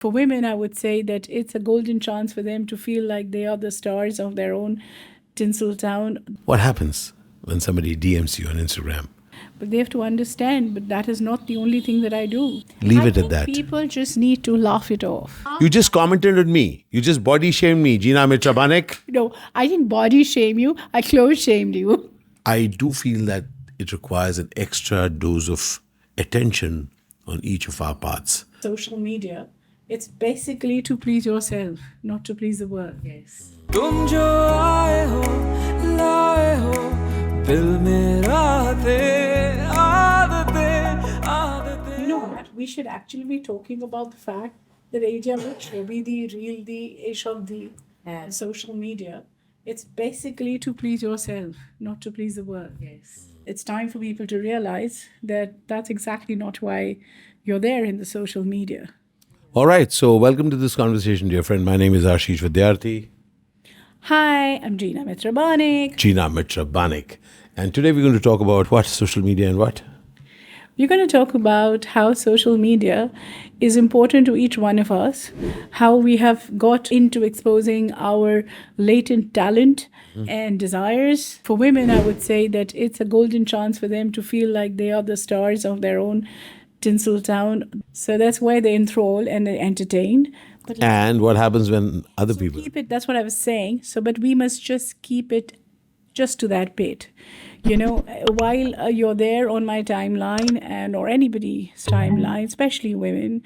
For women, I would say that it's a golden chance for them to feel like they are the stars of their own tinsel town. What happens when somebody DMs you on Instagram? But they have to understand, but that is not the only thing that I do. Leave I it at think that. People just need to laugh it off. You just commented on me. You just body shamed me, Jeena Mitra Banik. No, I didn't body shame you. I clothes shamed you. I do feel that it requires an extra dose of attention on each of our parts. Social media, it's basically to please yourself, not to please the world. Yes. तुम जो आए हो लाए हो दिल मेरा थे आदतें You know what? We should actually be talking about the fact that Asia will be the real the age of the social media. It's basically to please yourself, not to please the world. Yes. It's time for people to realize that that's exactly not why you're there in the social media. All right, so welcome to this conversation, dear friend. My name is Ashish Vidyarthi. Hi, I'm Jeena Mitra Banik. Jeena Mitra Banik. And today we're going to talk about what? Social media and what? We're going to talk about how social media is important to each one of us, how we have got into exposing our latent talent and desires. For women, I would say that it's a golden chance for them to feel like they are the stars of their own tinsel town. So that's why they enthrall and they entertain. But And what happens when other so people? keep it, that's what I was saying. So, but we must just keep it just to that bit. You know, while you're there on my timeline and or anybody's timeline, especially women,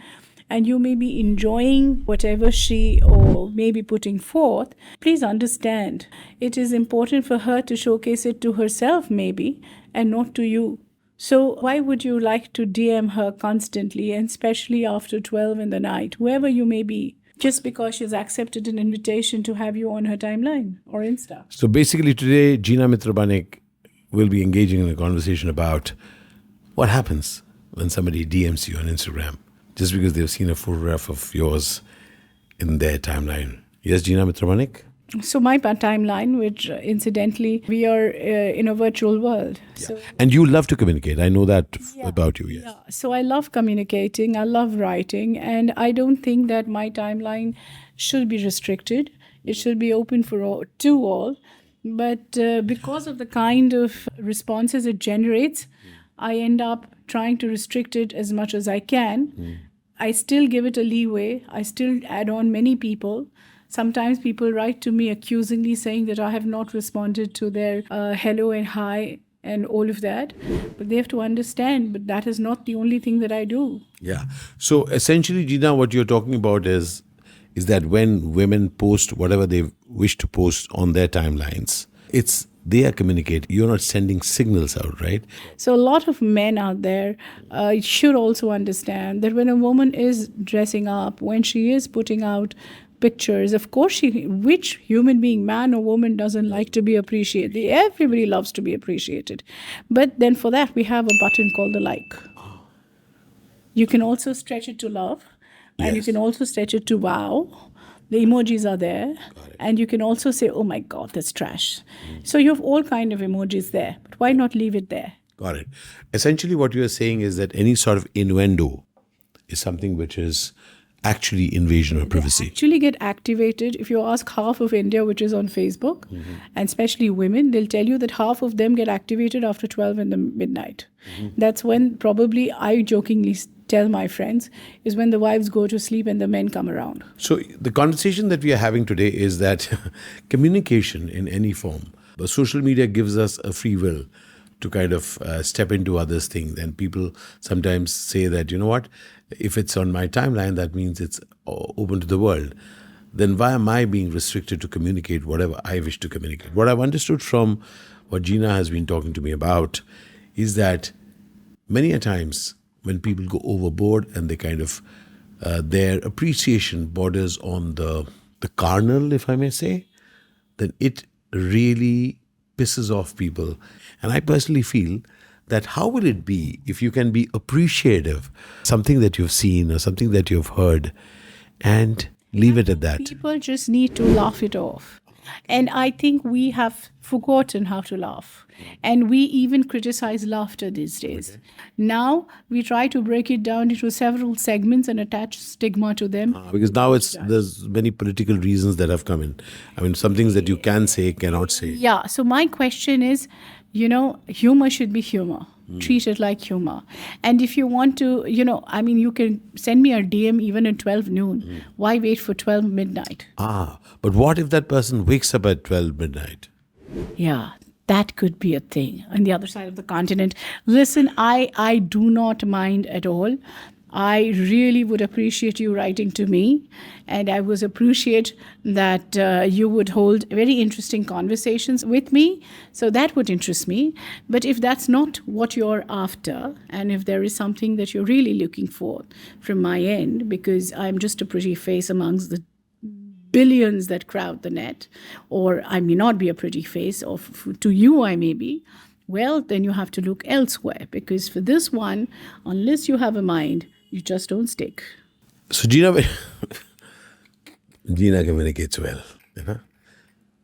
and you may be enjoying whatever she or may be putting forth, please understand it is important for her to showcase it to herself maybe and not to you. So why would you like to DM her constantly, and especially after 12 in the night, whoever you may be, just because she's accepted an invitation to have you on her timeline or Insta? So basically today, Jeena Mitra Banik will be engaging in a conversation about what happens when somebody DMs you on Instagram just because they've seen a photograph of yours in their timeline. Yes, Jeena Mitra Banik? So my timeline, which incidentally, we are in a virtual world. So And you love to communicate. I know that about you, yes. yeah, so I love communicating, I love writing, and I don't think that my timeline should be restricted. It should be open for all, to all. But because of the kind of responses it generates, I end up trying to restrict it as much as I can. I still give it a leeway. I still add on many people. Sometimes people write to me accusingly saying that I have not responded to their hello and hi and all of that. But they have to understand, but that is not the only thing that I do. Yeah. So essentially, Jeena, what you're talking about is that when women post whatever they wish to post on their timelines, it's they are communicating. You're not sending signals out, right? So a lot of men out there should also understand that when a woman is dressing up, when she is putting out pictures, of course, which human being, man or woman, doesn't like to be appreciated? Everybody loves to be appreciated. But then for that, we have a button called the like. You can also stretch it to love, and you Yes. can also stretch it to wow. The emojis are there, and you can also say, oh my God, that's trash. So you have all kind of emojis there, but why not leave it there? Got it. Essentially, what you are saying is that any sort of innuendo is something which is actually invasion of privacy. Actually get activated. If you ask half of India, which is on Facebook, and especially women, they'll tell you that half of them get activated after 12 in the midnight. That's when probably I jokingly tell my friends is when the wives go to sleep and the men come around. So the conversation that we are having today is that communication in any form, the social media gives us a free will to kind of step into others' things. And people sometimes say that, you know what, if it's on my timeline, that means it's open to the world. Then why am I being restricted to communicate whatever I wish to communicate? What I've understood from what Jeena has been talking to me about is that many a times when people go overboard and they kind of, their appreciation borders on the carnal, if I may say, then it really pisses off people. And I personally feel that how will it be if you can be appreciative, something that you've seen or something that you've heard, and leave it at that? People just need to laugh it off. And I think we have forgotten how to laugh. And we even criticize laughter these days. Now we try to break it down into several segments and attach stigma to them. Because now there's many political reasons that have come in. I mean, some things that you can say, cannot say. Yeah. So my question is, humor should be humor. Treat it like humor. And if you want to, you can send me a DM even at 12 noon. Why wait for 12 midnight? But what if that person wakes up at 12 midnight? Yeah, that could be a thing on the other side of the continent. Listen, I do not mind at all. I really would appreciate you writing to me, and I would appreciate that you would hold very interesting conversations with me. So that would interest me. But if that's not what you're after, and if there is something that you're really looking for from my end, because I'm just a pretty face amongst the billions that crowd the net, or I may not be a pretty face, or to you I may be, well, then you have to look elsewhere, because for this one, unless you have a mind, you just don't stick. So Jeena communicates well,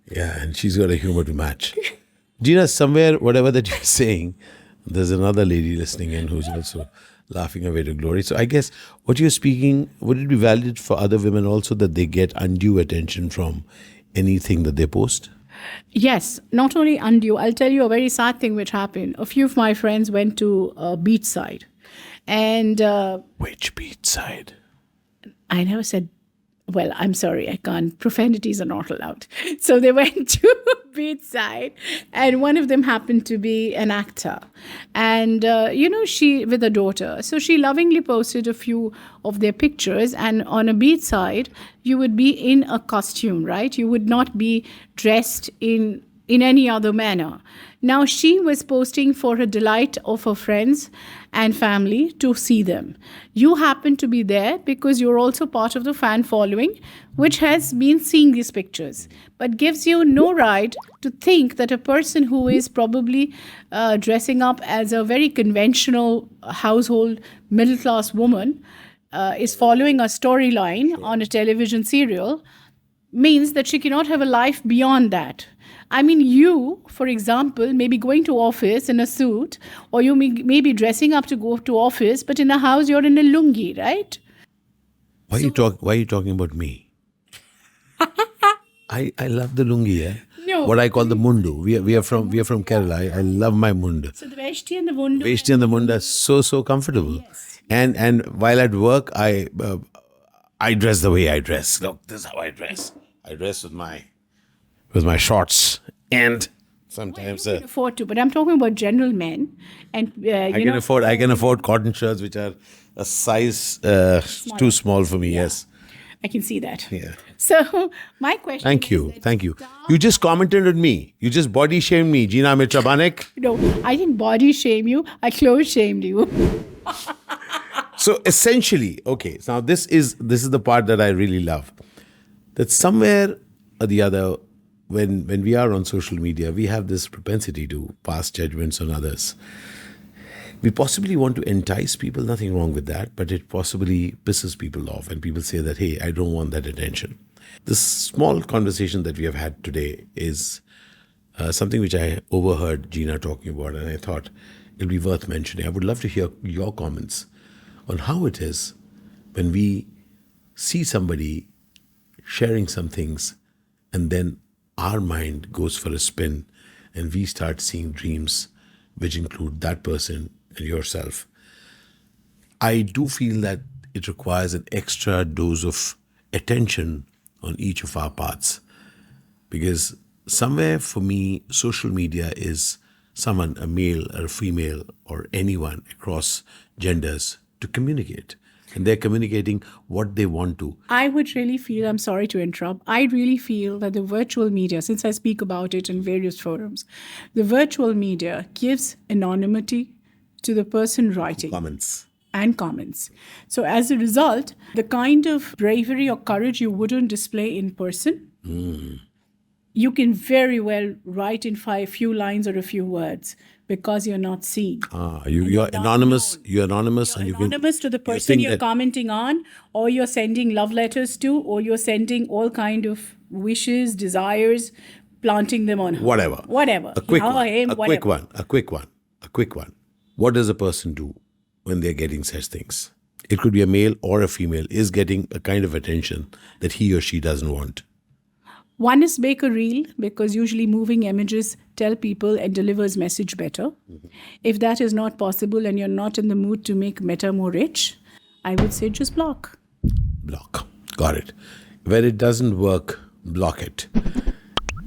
Yeah, and she's got a humor to match. Jeena, somewhere, whatever that you're saying, there's another lady listening in who's also laughing away to glory. So I guess what you're speaking, would it be valid for other women also that they get undue attention from anything that they post? Yes, not only undue. I'll tell you a very sad thing which happened. A few of my friends went to beachside. And Which beachside? I never said, well, I'm sorry, I can't. Profanities are not allowed. So they went to beachside, and one of them happened to be an actor. And, she, with a daughter. So she lovingly posted a few of their pictures. And on a beachside, you would be in a costume, right? You would not be dressed in any other manner. Now, she was posting for her delight of her friends and family to see them. You happen to be there because you're also part of the fan following, which has been seeing these pictures, but gives you no right to think that a person who is probably dressing up as a very conventional household middle-class woman is following a storyline on a television serial means that she cannot have a life beyond that. I mean, you, for example, may be going to office in a suit, or you may be dressing up to go to office, but in a house you're in a lungi, right? Why are you talking about me? I love the lungi, No. What I call the mundu. We are from Kerala. I love my mundu. So the veshti and the mundu. Veshti and the mundu are so comfortable. Yes. And while at work, I dress the way I dress. Look, this is how I dress. I dress with my shorts, and sometimes You can afford to, but I'm talking about general men, and I can afford cotton shirts which are a size too small for me. Yes, I can see that. yeah. So my question. Thank you. You just commented on me. You just body shamed me, Jeena Mitra Banik. No, I didn't body shame you. I clothes shamed you. So essentially, okay. So now this is the part that I really love. That somewhere or the other, when we are on social media, we have this propensity to pass judgments on others. We possibly want to entice people, nothing wrong with that, but it possibly pisses people off and people say that, hey, I don't want that attention. This small conversation that we have had today is something which I overheard Jeena talking about, and I thought it'll be worth mentioning. I would love to hear your comments on how it is when we see somebody sharing some things and then our mind goes for a spin and we start seeing dreams which include that person and yourself. I do feel that it requires an extra dose of attention on each of our parts, because somewhere for me, social media is someone, a male or a female or anyone across genders, to communicate. And they're communicating what they want to. I would really feel, I'm sorry to interrupt, I really feel that the virtual media, since I speak about it in various forums, the virtual media gives anonymity to the person writing. Comments. And comments. So as a result, the kind of bravery or courage you wouldn't display in person, you can very well write in few lines or a few words because you're not seen. You're anonymous. You're anonymous, and you can Anonymous to the person you're commenting on, or you're sending love letters to, or you're sending all kind of wishes, desires, planting them on her. Whatever. Whatever. A quick Her, one. him, A quick whatever. one. A quick one. A quick one. What does a person do when they're getting such things? It could be a male or a female is getting a kind of attention that he or she doesn't want. One is make a reel, because usually moving images tell people and delivers message better. If that is not possible and you're not in the mood to make meta more rich, I would say just block. Block. Got it. Where it doesn't work, block it.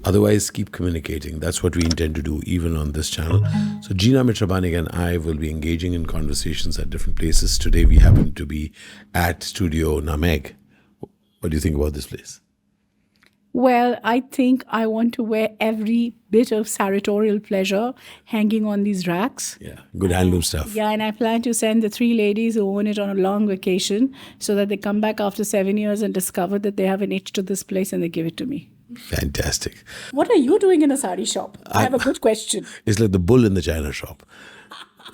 Otherwise, keep communicating. That's what we intend to do, even on this channel. So Jeena Mitra Banik and I will be engaging in conversations at different places. Today, we happen to be at Studio Nameg. What do you think about this place? Well, I think I want to wear every bit of sartorial pleasure hanging on these racks. Yeah, good handloom stuff. Yeah, and I plan to send the 3 ladies who own it on a long vacation so that they come back after 7 years and discover that they have an itch to this place and they give it to me. Fantastic. What are you doing in a sari shop? I have a good question. It's like the bull in the china shop.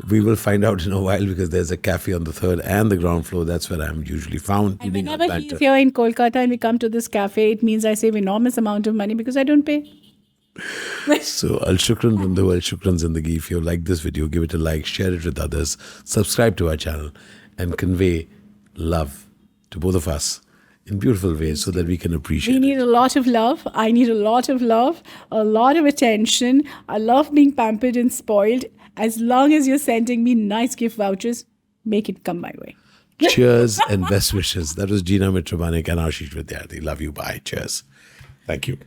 We will find out in a while, because there's a cafe on the 3rd and the ground floor. That's where I'm usually found. And eating our whenever banter. he's here in Kolkata and we come to this cafe, it means I save enormous amount of money because I don't pay. So, Al Shukran Bandu, Al Shukran Zindagi. If you like this video, give it a like, share it with others, subscribe to our channel, and convey love to both of us in beautiful ways so that we can appreciate We need it. a lot of love. I need a lot of love, a lot of attention. I love being pampered and spoiled. As long as you're sending me nice gift vouchers, make it come my way. Cheers and best wishes. That was Jeena Mitra Banik and Ashish Vidyarthi. Love you. Bye. Cheers. Thank you.